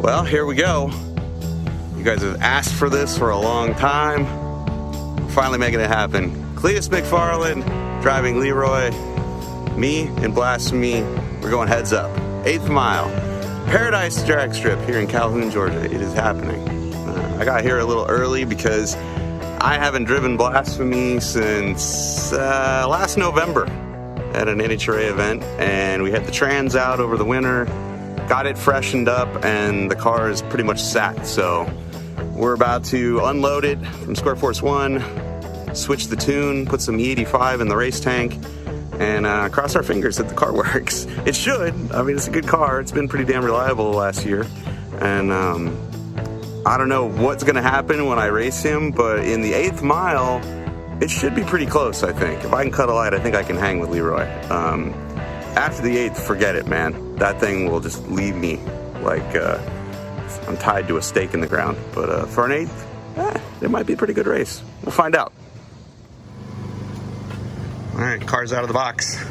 Well, here we go. You guys have asked for this for a long time. We're finally making it happen. Cletus McFarland driving Leroy. Me and Blasphemi, we're going heads up. 8th mile. Paradise drag strip here in Calhoun, Georgia. It is happening. I got here a little early because I haven't driven Blasphemi since last November at an NHRA event, and we had the trans out over the winter, got it freshened up, and the car is pretty much sat. So we're about to unload it from Square Force 1, switch the tune, put some E85 in the race tank, and cross our fingers that the car works. It should. I mean, it's a good car. It's been pretty damn reliable last year. And I don't know what's going to happen when I race him, but in the 8th mile, it should be pretty close, I think. If I can cut a light, I think I can hang with Leroy. After the 8th, forget it, man. That thing will just leave me like I'm tied to a stake in the ground. But for an 8th, it might be a pretty good race. We'll find out. All right, car's out of the box.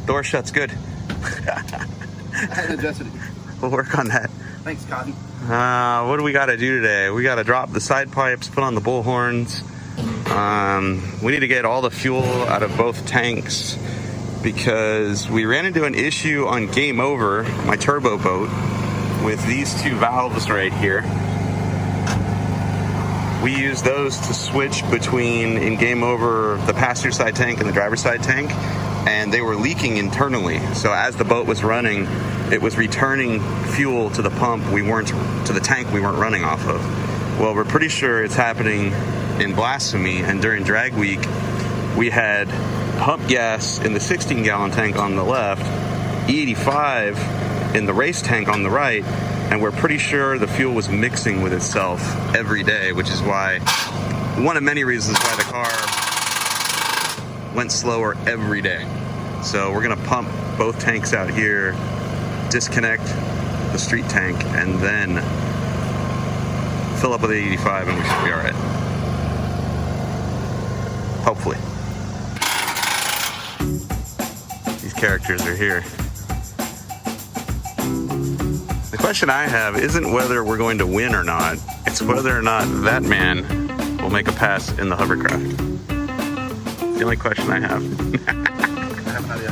Door shuts good. I had adjusted it. We'll work on that. Thanks, Cotton. What do we got to do today? We got to drop the side pipes, put on the bull horns. We need to get all the fuel out of both tanks because we ran into an issue on Game Over, my turbo boat, with these two valves right here. We use those to switch between, in Game Over, the passenger side tank and the driver's side tank, and they were leaking internally. So as the boat was running, it was returning fuel to the pump to the tank we weren't running off of. Well, we're pretty sure it's happening in Blasphemi, and during drag week, we had pump gas in the 16-gallon tank on the left, E85 in the race tank on the right, and we're pretty sure the fuel was mixing with itself every day, which is why, one of many reasons why the car went slower every day. So we're gonna pump both tanks out here, disconnect the street tank, and then fill up with the 85, and we should be all right. Hopefully. These characters are here. The question I have isn't whether we're going to win or not. It's whether or not that man will make a pass in the hovercraft. It's the only question I have. I have an idea.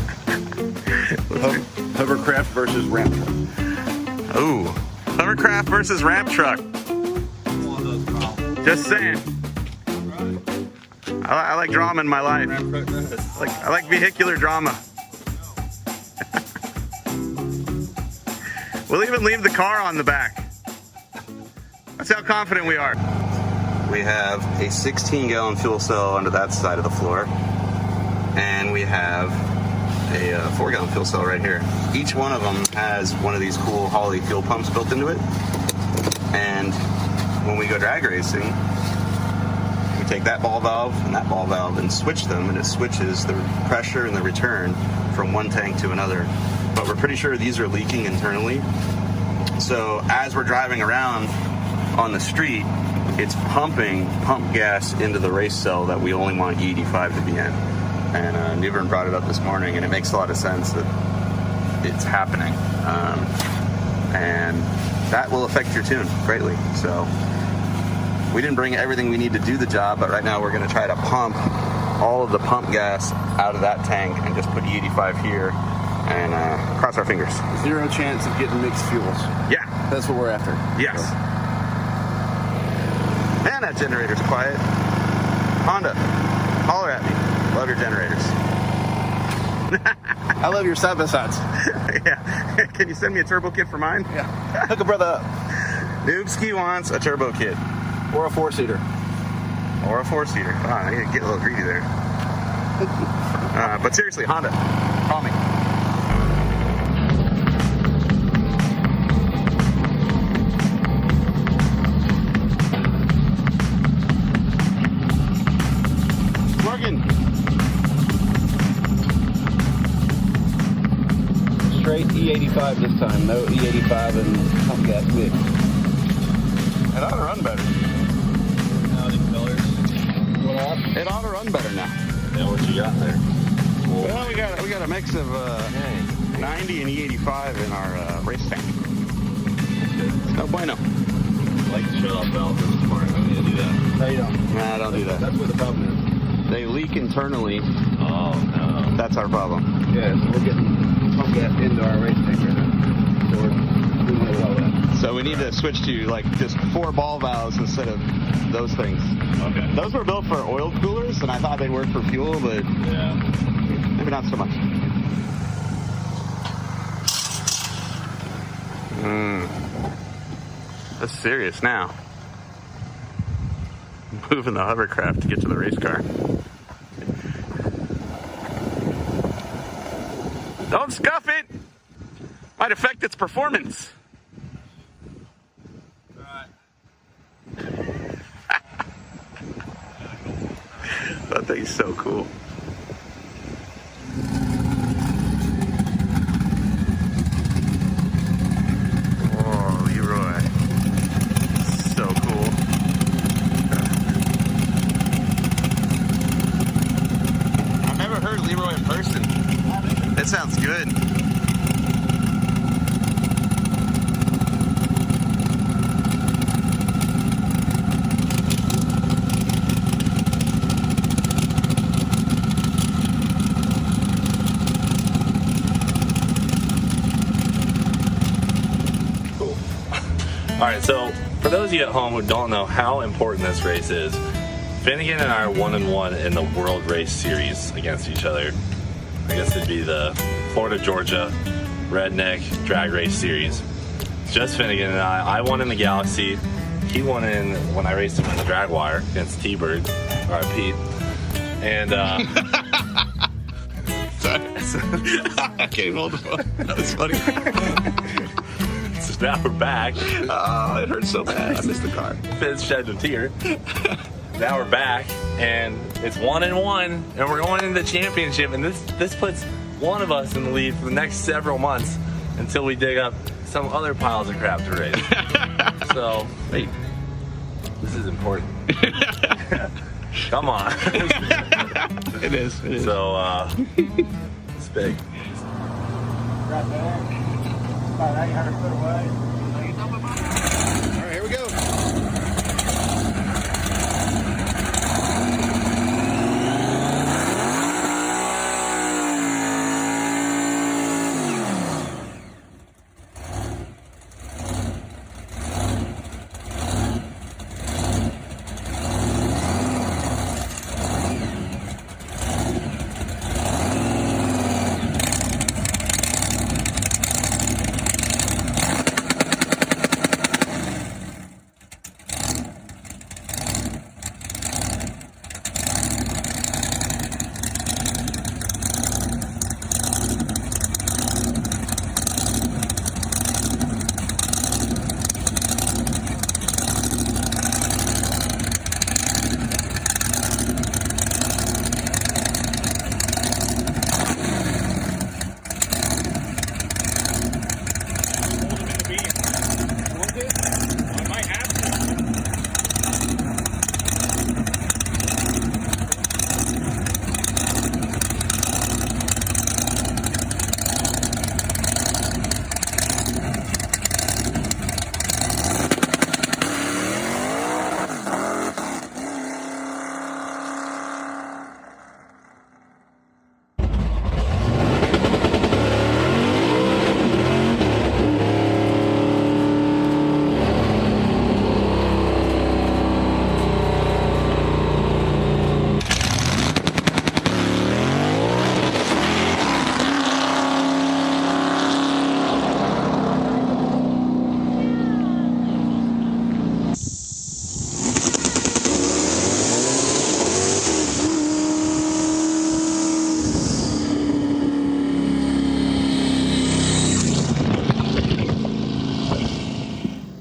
Hovercraft versus ramp truck. Ooh, hovercraft versus ramp truck. Just saying. I like drama in my life. I like vehicular drama. We'll even leave the car on the back. That's how confident we are. We have a 16-gallon fuel cell under that side of the floor, and we have a 4-gallon fuel cell right here. Each one of them has one of these cool Holley fuel pumps built into it, and when we go drag racing, we take that ball valve and switch them, and it switches the pressure and the return from one tank to another. But we're pretty sure these are leaking internally. So as we're driving around on the street, it's pumping pump gas into the race cell that we only want E85 to be in. And Newbern brought it up this morning, and it makes a lot of sense that it's happening. And that will affect your tune greatly. So we didn't bring everything we need to do the job, but right now we're gonna try to pump all of the pump gas out of that tank and just put E85 here and cross our fingers. 0 chance of getting mixed fuels. Yeah. That's what we're after. Yes. So. Man, that generator's quiet. Honda, holler at me. Love your generators. I love your side-by-sides. Yeah. Can you send me a turbo kit for mine? Yeah. Hook a brother up. Noobski wants a turbo kit. Or a 4-seater. Or a 4-seater. Oh, I need to get a little greedy there. But seriously, Honda, call me. Working. Straight E85 this time. No E85 and pump gas mix. It ought to run better. It ought to run better now. Yeah, what you got there? Well, we got a mix of 90 and E85 in our race tank. No bueno. I like the shut-off valve. This is smart. I need to do that. No, you don't. Nah, don't do that. That's where the problem is. They leak internally. Oh, no. That's our problem. Yeah, so we're getting pump gas into our race tank right now. So we're doing away with all that. So we need to switch to like just 4 ball valves instead of those things. Okay. Those were built for oil coolers, and I thought they'd work for fuel, but yeah, maybe not so much. That's serious now. Moving the hovercraft to get to the race car. Don't scuff it! Might affect its performance. That thing's so cool. Oh, Leroy. So cool. I've never heard Leroy in person. That sounds good. All right, so for those of you at home who don't know how important this race is, Finnegan and I are 1-1 in the World Race Series against each other. I guess it'd be the Florida Georgia Redneck Drag Race Series. It's just Finnegan and I. I won in the Galaxy. He won in when I raced him in the Drag Wire against T-Bird, or Pete. And I can't hold the phone. That was funny. So now we're back. Oh, it hurts so bad. I missed the car. Fizz shed a tear. Now we're back, and it's 1-1, and we're going into the championship, and this puts one of us in the lead for the next several months until we dig up some other piles of crap to race. So, wait, this is important. Come on. It is. So, it's big. Right there. About 800 foot away. All right, here we go.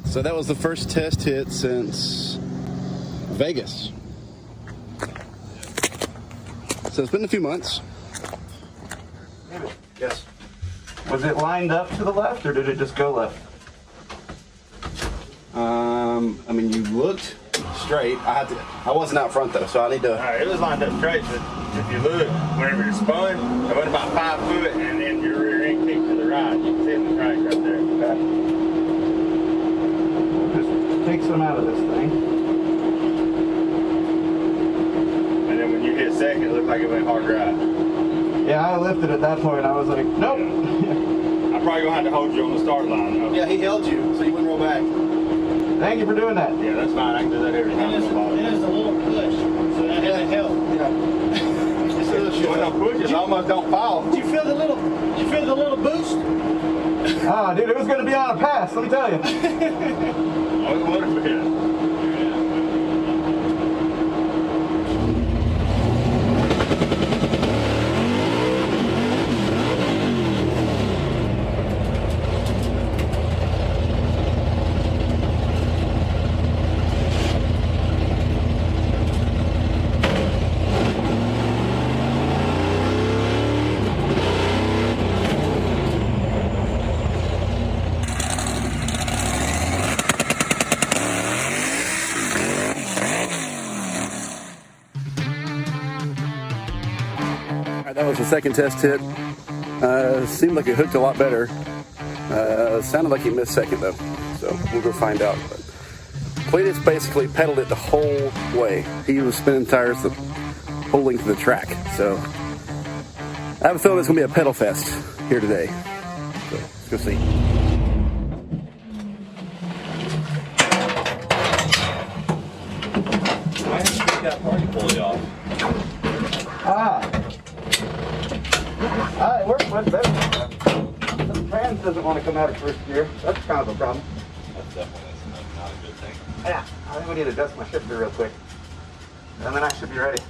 So that was the first test hit since Vegas. So it's been a few months. Yes. Was it lined up to the left, or did it just go left? I mean, you looked straight. I wasn't out front though, so I need to. All right, it was lined up straight. So if you look, whenever you spun, it went about 5 foot, and then your rear end came weight to the ride. You can see it in the crank right there. Okay. Just take some out of this thing. And then when you hit second, it looked like it went hard ride. Yeah, I lifted at that point. I was like, nope. I'm probably gonna have to hold you on the start line though. Yeah, he held you, so you wouldn't roll back. Thank you for doing that. Yeah, that's fine. I can do that every time. It is a little push, so that doesn't help. Yeah. When I push it, I almost don't fall. Did you feel the little boost? Ah, dude, it was going to be on a pass, let me tell you. Oh, it would have been. That was the second test hit. Seemed like it hooked a lot better. Sounded like he missed second though, so we'll go find out. But Cletus basically pedaled it the whole way. He was spinning tires the whole length of the track. So I have a feeling it's gonna be a pedal fest here today. So let's go see. Why didn't you take that party pulley off? It works much better. The trans doesn't want to come out of first gear. That's kind of a problem. That's definitely not a good thing. Yeah, I think we need to adjust my shifter real quick. And then I should be ready.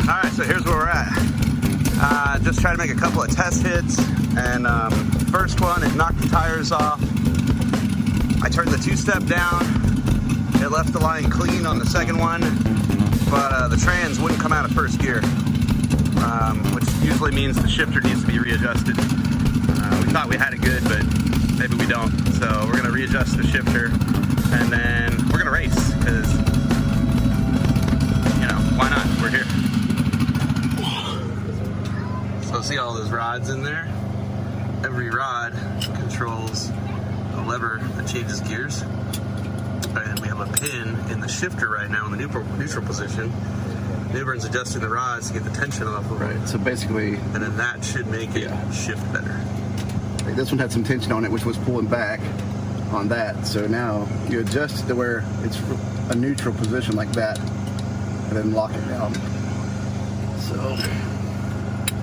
Alright, so here's where we're at. Just trying to make a couple of test hits, and first one, it knocked the tires off. I turned the two-step down. It left the line clean on the second one, but the trans wouldn't come out of first gear, which usually means the shifter needs to be readjusted. We thought we had it good, but maybe we don't. So we're gonna readjust the shifter, and then we're gonna race, because, you know, why not? We're here. So see all those rods in there? Every rod controls a lever that changes gears. And we have a pin in the shifter right now in the neutral position. Newbern's adjusting the rods to get the tension off of it. Right, so basically, And then that should make it shift better. like this one had some tension on it, which was pulling back on that. So now you adjust it to where it's a neutral position like that, and then lock it down. So,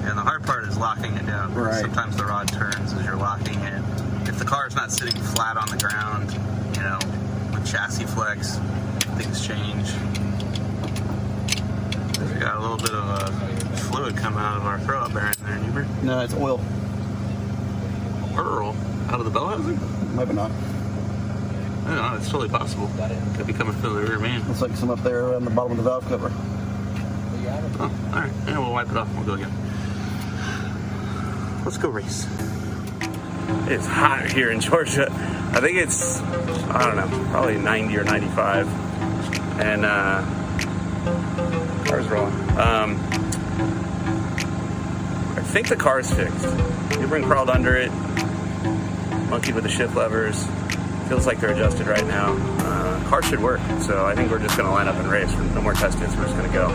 And the hard part is locking it down. Right. Sometimes the rod turns as you're locking it. If the car is not sitting flat on the ground, you know, with chassis flex, things change. We got a little bit of fluid coming out of our throw-up bearing there, Newbern. no, it's oil. Whirl out of the bell housing? Maybe not. I don't know, it's totally possible. Could be coming through the rear main. Looks like some up there on the bottom of the valve cover. Oh, alright. Yeah, we'll wipe it off and we'll go again. Let's go race. It's hot here in Georgia. I think it's, I don't know, probably 90 or 95. And car's rolling. I think the car's fixed. Newbern crawled under it, monkeyed with the shift levers. Feels like they're adjusted right now. Car should work, so I think we're just gonna line up and race. No more test hits, we're just gonna go.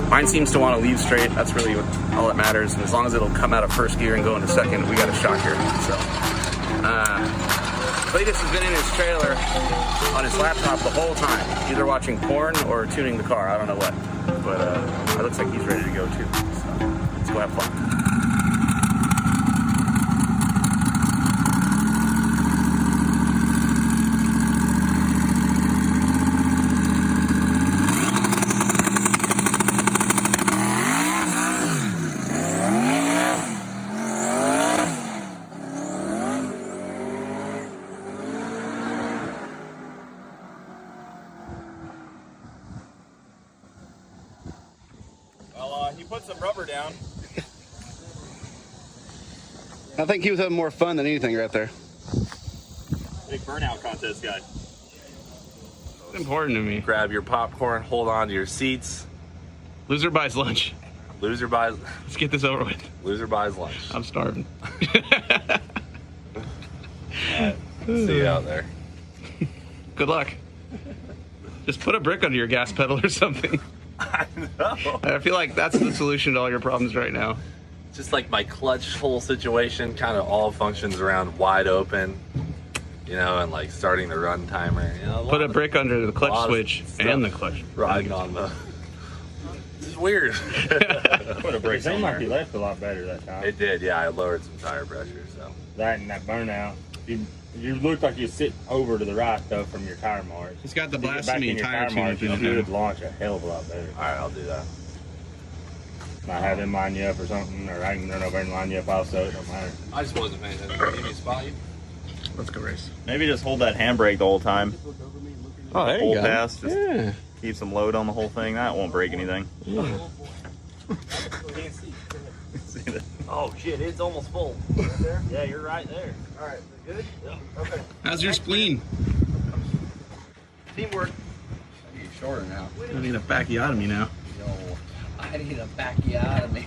Mine seems to want to leave straight. That's really all that matters. And as long as it'll come out of first gear and go into second, we got a shot here. So, Cletus has been in his trailer on his laptop the whole time, either watching porn or tuning the car. I don't know what, but it looks like he's ready to go too. So let's go have fun. He put some rubber down. I think he was having more fun than anything right there. Big burnout contest guy. It's important to me. Grab your popcorn, hold on to your seats. Loser buys lunch. Loser buys. Let's get this over with. Loser buys lunch. I'm starving. Alright, see you out there. Good luck. Just put a brick under your gas pedal or something. I know. I feel like that's the solution to all your problems right now. Just like my clutch whole situation kind of all functions around wide open, you know, and like starting the run timer. You know, Put a brick under the clutch switch and the clutch. riding on the. This is weird. Put a brake. It seemed like you left a lot better that time. It did, yeah. I lowered some tire pressure, so. That and that burnout. You looked like you sit over to the right though from your tire marks. It's got the If you get back Blasphemi in your tire marks, tuner. you would launch a hell of a lot better. All right, I'll do that. Might have them line you up or something, or I can run over and line you up also. It don't matter. I just wasn't paying attention. Give me a spot. Let's go race. Maybe just hold that handbrake the whole time. Oh, there Hold you go. fast, just Yeah. keep some load on the whole thing. That won't break anything. Oh shit, it's almost full. Right there? Yeah, you're right there. All right, we're good? Yeah. Okay. How's your spleen? Teamwork. I need shorter now. I need a bacchiotomy now. I need a bacchiotomy.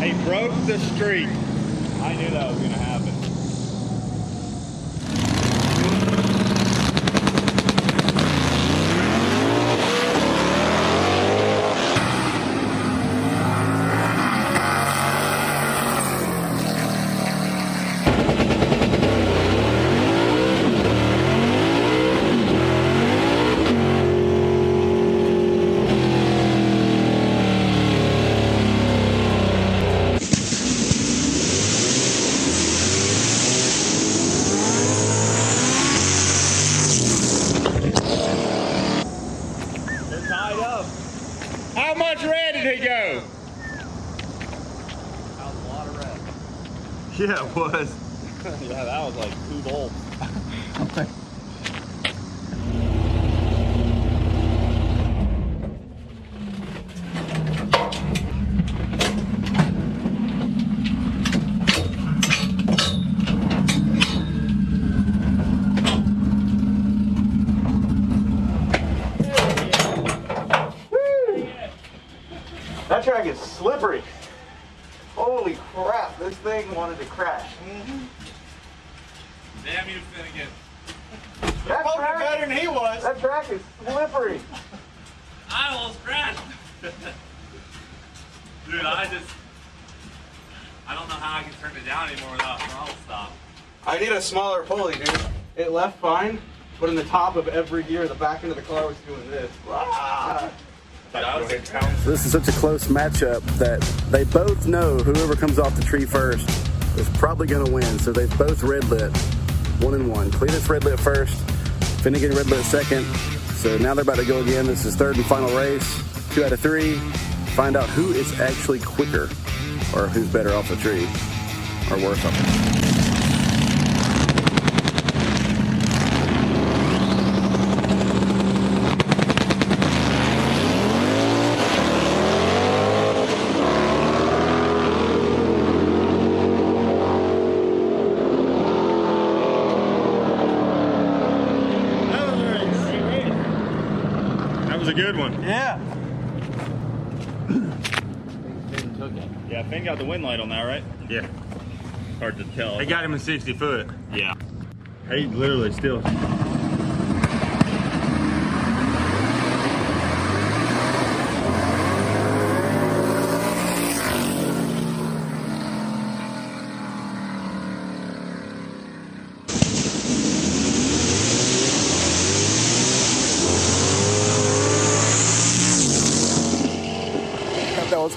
He broke the streak. I knew that was gonna happen. They're tied up. How much red did he go? That was a lot of red. Yeah, it was. Yeah, that was like 2 volts. That track is slippery. Holy crap, this thing wanted to crash. Damn you, Finnegan. That track, Better than he was. that track is slippery. I almost crashed. Dude, I don't know how I can turn it down anymore without a throttle stop. I need a smaller pulley, dude. It left fine, but in the top of every gear, the back end of the car was doing this. Ah. This is such a close matchup that they both know whoever comes off the tree first is probably going to win. So they've both red lit, 1-1. Cletus red lit first, Finnegan red lit second. So now they're about to go again. This is third and final race. 2 out of 3. Find out who is actually quicker or who's better off the tree or worse off the tree. That was a good one. Yeah. Yeah, Finn got the wind light on that, right? Yeah. Hard to tell. They got him in 60 foot. Yeah. He literally still.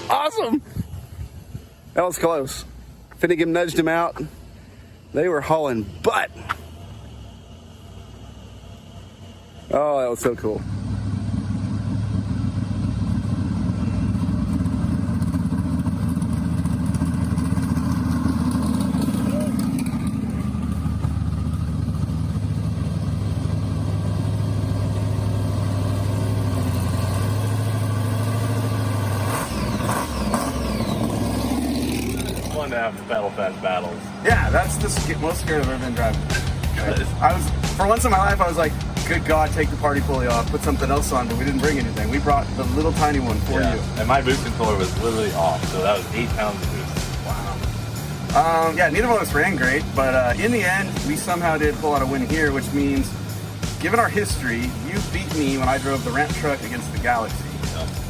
awesome. That was close. Finnegan nudged him out. They were hauling butt. Oh, that was so cool. Fun to have the pedal fast battles. Yeah, that's the most scared I've ever been driving. I was, for once in my life, I was like, good God, take the party pulley off, put something else on, but we didn't bring anything. We brought the little tiny one for you. And my boost controller was literally off, so that was 8 pounds of boost. Wow. Yeah, neither one of us ran great, but in the end, we somehow did pull out a win here, which means, given our history, you beat me when I drove the ramp truck against the Galaxy.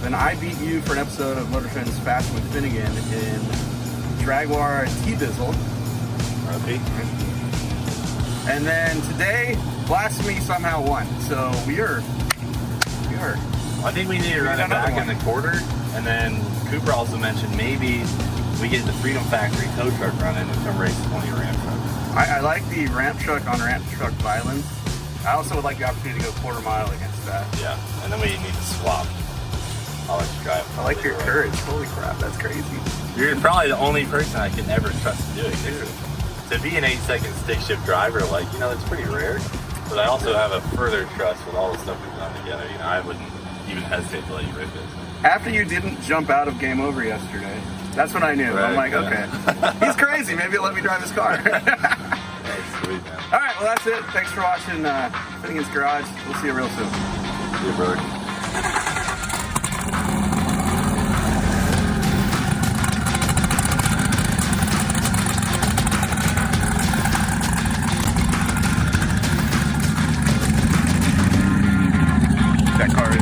Then I beat you for an episode of Motor Trends Fast with Finnegan in Jaguar T-Bizzle. Okay. And then today, Blasphemi somehow won. So we are. I think we need to run it back in the quarter, and then Cooper also mentioned maybe we get the Freedom Factory tow truck running and come race 20 ramp truck. I like the ramp truck on ramp truck violence. I also would like the opportunity to go quarter mile against that. Yeah, and then we need to swap. I'll let you drive. I like your courage. Holy crap, that's crazy. You're probably the only person I can ever trust to do it. To be an 8-second stick shift driver, like, you know, it's pretty rare. But I also have a further trust with all the stuff we've done together. You know, I wouldn't even hesitate to let you rip it. After you didn't jump out of Game Over yesterday, that's when I knew. Right, I'm like, yeah. okay, he's crazy. Maybe he'll let me drive his car. That's sweet, man. All right, well, that's it. Thanks for watching Finnegan's Garage. We'll see you real soon. See you, brother. That car is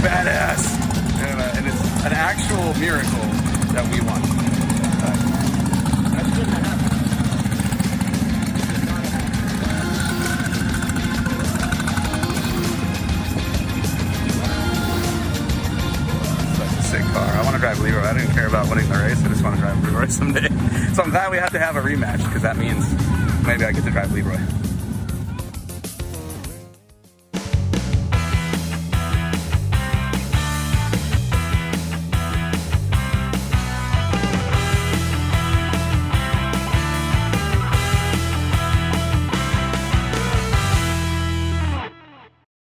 badass. And it's an actual miracle that we won. That's good to happen. Such a sick car. I want to drive Leroy. I didn't care about winning the race. I just want to drive Leroy someday. So I'm glad we have to have a rematch, because that means maybe I get to drive Leroy.